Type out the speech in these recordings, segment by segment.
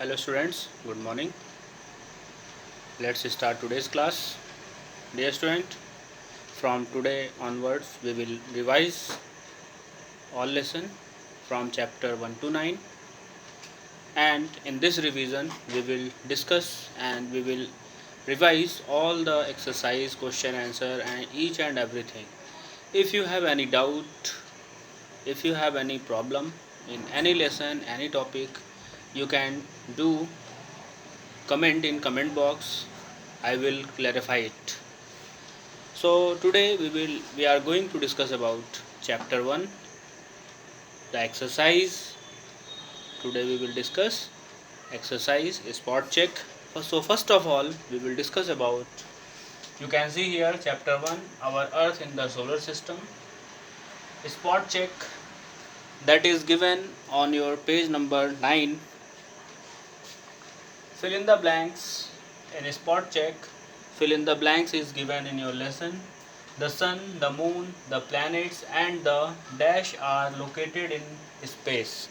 Hello students, good morning. Let's start today's class. Dear student, from today onwards we will revise all lesson from chapter 1 to 9, and in this revision we will discuss and we will revise all the exercise, question, answer and each and everything. If you have any doubt, if you have any problem in any lesson, any topic, you can do comment in comment box. I will clarify it. So today we are going to discuss about chapter 1, the exercise. Today we will discuss exercise spot check. So first of all we will discuss about, you can see here chapter 1, our earth in the solar system. Spot check, that is given on your page number 9. Fill in the blanks in spot check. Fill in the blanks is given in your lesson. The sun, the moon, the planets and the dash are located in space.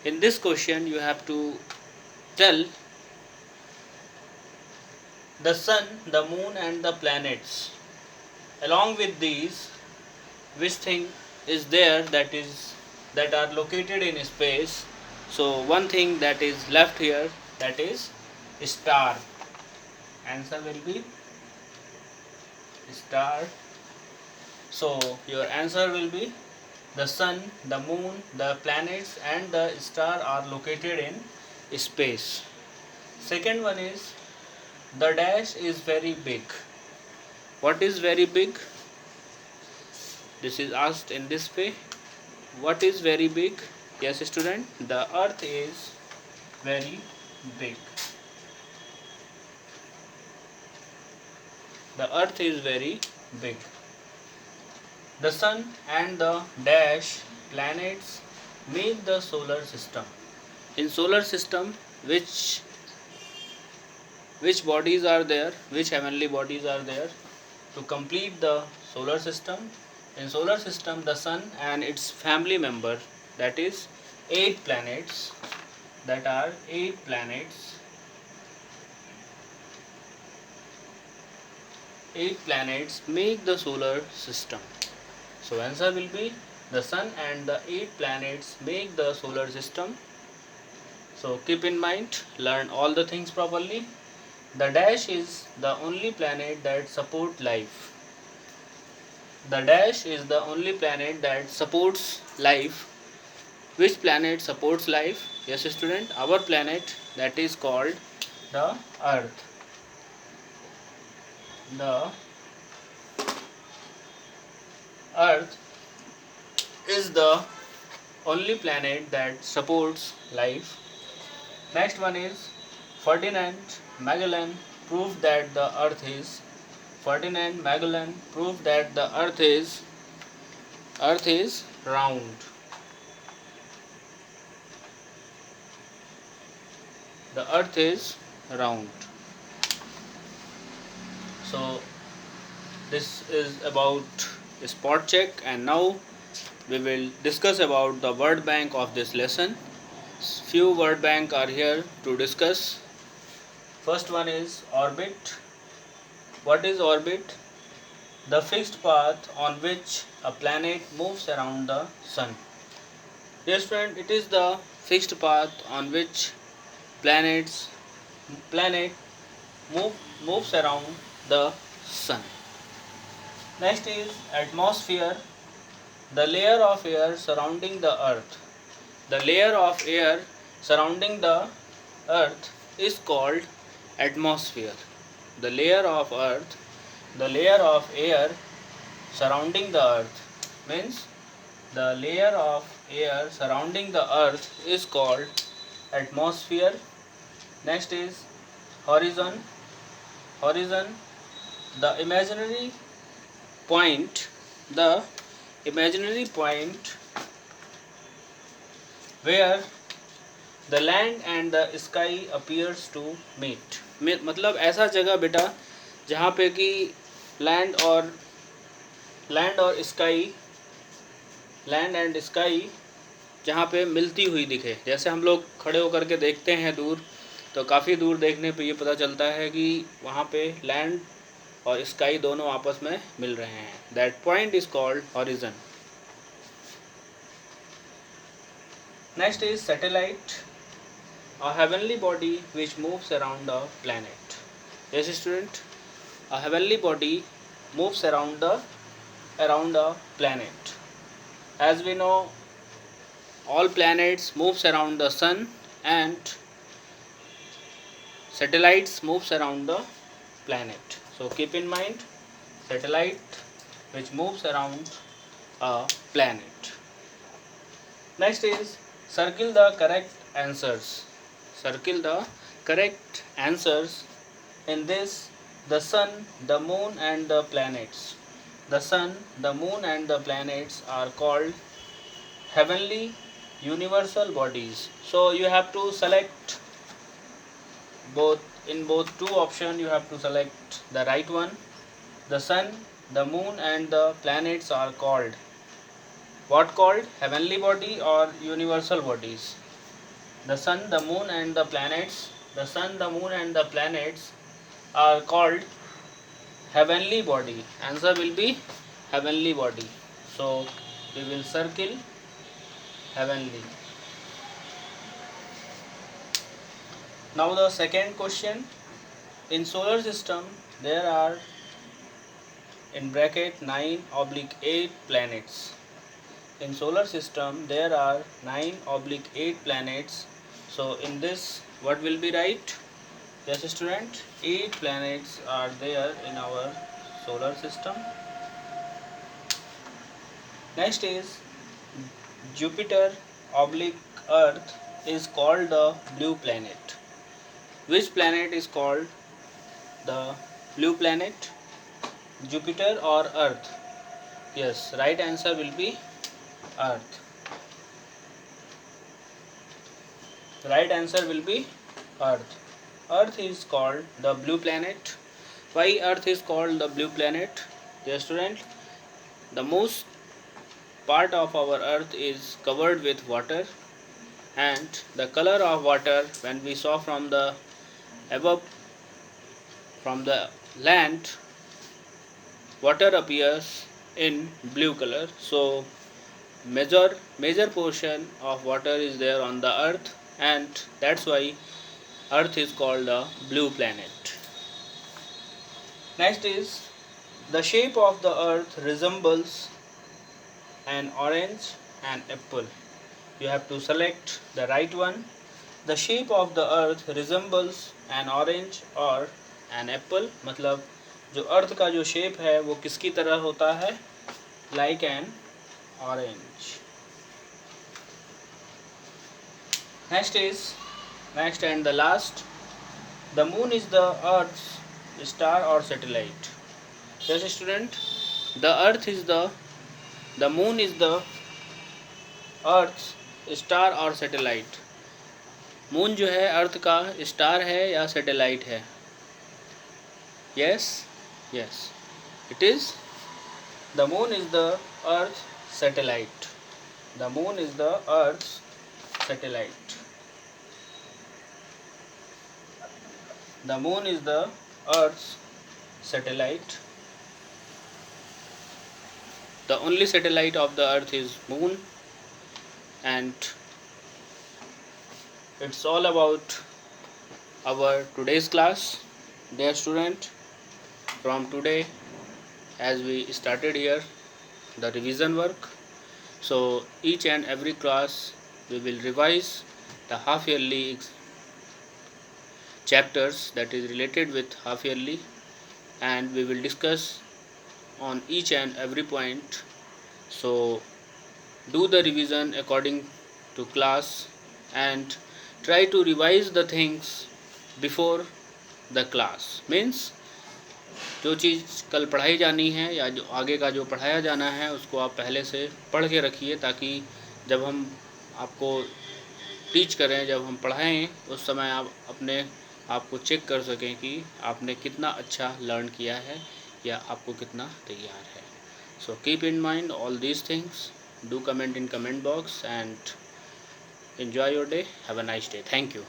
In this question you have to tell the sun, the moon and the planets. Along with these, which thing is there that are located in space? So one thing that is left here, that is star. Answer will be star. So your answer will be the sun, the moon, the planets and the star are located in space. Second one is, the dash is very big. What is very big? This is asked in this way. What is very big? Yes student, the earth is very big. The earth is very big. The sun and the dash planets make the solar system. In solar system, which bodies are there, which heavenly bodies are there to complete the solar system? In solar system, the sun and its family member, that is 8 planets, that are 8 planets. 8 planets make the solar system. So answer will be the sun and the 8 planets make the solar system. So keep in mind, learn all the things properly. The dash is the only planet that supports life. The dash is the only planet that supports life. Which planet supports life? Yes student, our planet, that is called the earth. The earth is the only planet that supports life. Next one is, Ferdinand Magellan proved that the earth is round. The earth is round. So this is about spot check, and now we will discuss about the word bank of this lesson. Few word bank are here to discuss. First one is orbit. What is orbit? The fixed path on which a planet moves around the sun. Dear friend, it is the fixed path on which planet moves around the sun. Next is atmosphere. The layer of air surrounding the earth. The layer of air surrounding the earth is called atmosphere. The layer of air surrounding the earth means the layer of air surrounding the earth is called atmosphere. Next is horizon. Horizon, the imaginary point where the land and the sky appears to meet. मतलब ऐसा जगह बेटा जहाँ पे कि land and sky जहाँ पे मिलती हुई दिखे। जैसे हम लोग खड़े होकर के देखते हैं दूर, तो काफ़ी दूर देखने पे ये पता चलता है कि वहाँ पे लैंड और स्काई दोनों आपस में मिल रहे हैं। That point is called horizon. Next is satellite, a heavenly body which moves around a planet. Yes student, a heavenly body moves around a planet. As we know, all planets moves around the sun, and satellites moves around the planet. So keep in mind, satellite which moves around a planet. Next is circle the correct answers. Circle the correct answers in this: the sun, the moon and the planets. The sun, the moon and the planets are called heavenly universal bodies. So you have to select both. In both two options you have to select the right one. The sun, the moon and the planets are called what? Called heavenly body or universal bodies? The sun, the moon and the planets. The sun, the moon and the planets are called heavenly body. Answer will be heavenly body. So we will circle heavenly. Now the second question. In solar system there are in bracket 9/8 planets. In solar system there are 9/8 planets. So in this what will be right? Yes student, 8 planets are there in our solar system. Next is Jupiter oblique Earth is called the blue planet. Which planet is called the blue planet? Jupiter or Earth? Yes, right answer will be Earth. Right answer will be Earth. Earth is called the blue planet. Why Earth is called the blue planet? Dear student, the most part of our Earth is covered with water, and the color of water when we saw from the above, from the land, water appears in blue color. So major portion of water is there on the Earth, and that's why Earth is called the blue planet. Next is the shape of the Earth resembles an orange and apple. You have to select the right one. The shape of the Earth resembles an orange or an apple. मतलब जो अर्थ का जो shape है वो किसकी तरह होता है? Like an orange. Next and the last. The moon is the Earth's star or satellite. Yes student, the moon is the Earth's star और सैटेलाइट. मून जो है अर्थ का स्टार है या सैटेलाइट है? Yes, it is the moon is the earth satellite. The moon is the earth satellite. The moon is the earth satellite. The only satellite of the Earth is Moon, and it's all about our today's class. Dear student, from today, as we started here the revision work, so each and every class we will revise the half yearly chapters that is related with half yearly, and we will discuss on each and every point. So do the revision according to class and try to revise the things before the class. Means जो चीज़ कल पढ़ाई जानी है या जो आगे का जो पढ़ाया जाना है उसको आप पहले से पढ़ के रखिए, ताकि जब हम आपको टीच करें, जब हम पढ़ाएं, उस समय आप अपने आप को चेक कर सकें कि आपने कितना अच्छा लर्न किया है या आपको कितना तैयार है. So keep in mind all these things. Do comment in comment box and Enjoy your day. Have a nice day. Thank you.